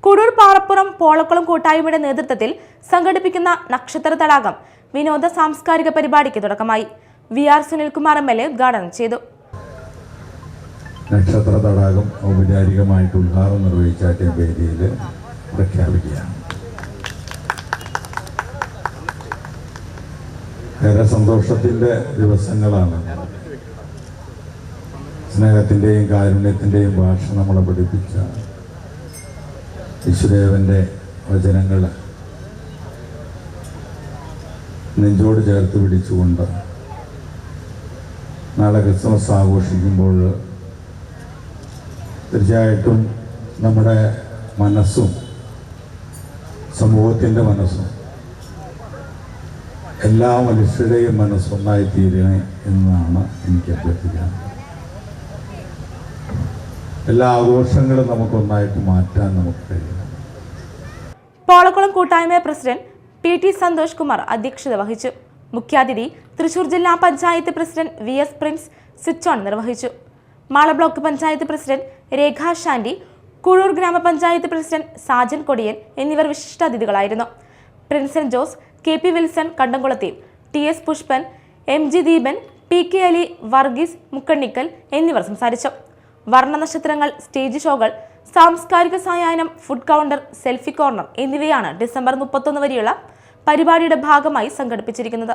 കുടൂർ പാറപ്പുറം പോളക്കുളം കൂട്ടായ്മയുടെ നേതൃത്വത്തിൽ സംഘടിപ്പിക്കുന്ന നക്ഷത്ര തടാകം വിനോദ സാംസ്കാരിക പരിപാടിക്ക് തുടക്കമായി. VR സുനിൽകുമാർ MLA ഉദ്ഘാടനം ചെയ്തു. നക്ഷത്ര തടാകം ഔപചാരികമായിട്ട് ഉദ്ഘാടനം നിർവഹിച്ച വേദിയിൽ പ്രഖ്യാപിക്കുകയാണ്. ഏറെ സന്തോഷത്തിൻ്റെ ദിവസങ്ങളാണ്. സ്നേഹത്തിൻ്റെയും കാരുണ്യത്തിൻ്റെയും ഭാഷ നമ്മളെ പഠിപ്പിച്ച യേശുദേവൻ്റെ വചനങ്ങൾ നെഞ്ചോട് ചേർത്ത് പിടിച്ചുകൊണ്ട് നാളെ ക്രിസ്മസ് ആഘോഷിക്കുമ്പോൾ തീർച്ചയായിട്ടും നമ്മുടെ മനസ്സും സമൂഹത്തിൻ്റെ മനസ്സും എല്ലാ മനുഷ്യരുടെയും മനസ്സൊന്നായി തീരണേ എന്നാണ് എനിക്ക് അഭ്യർത്ഥിക്കുന്നത്. എല്ലാ ആഘോഷങ്ങളും നമുക്കൊന്നായിട്ട് മാറ്റാൻ നമുക്ക് കഴിയണം. പോളക്കുളം കൂട്ടായ്മ പ്രസിഡന്റ് PT സന്തോഷ് കുമാർ അധ്യക്ഷത വഹിച്ചു. മുഖ്യാതിഥി തൃശൂർ ജില്ലാ panchayat president VS Prince switch on നിർവഹിച്ചു. മാള ബ്ലോക്ക് പഞ്ചായത്ത് പ്രസിഡന്റ് രേഖ ഷാൻഡി, കുഴൂർ ഗ്രാമപഞ്ചായത്ത് പ്രസിഡന്റ് സാജൻ കൊടിയൻ എന്നിവർ വിശിഷ്ടാതിഥികളായിരുന്നു. Prinson Jose, KP Wilson Kandamkulathi, TS Pushpan, MG Deepan, PK Ali, Varghese Mukkannikkal എന്നിവർ സംസാരിച്ചു. വർണ്ണ നക്ഷത്രങ്ങൾ, സ്റ്റേജ് ഷോകൾ, സാംസ്കാരിക സായാഹ്നം, ഫുഡ് കൗണ്ടർ, സെൽഫി കോർണർ എന്നിവയാണ് ഡിസംബർ 31 വരെയുള്ള പരിപാടിയുടെ ഭാഗമായി സംഘടിപ്പിച്ചിരിക്കുന്നത്.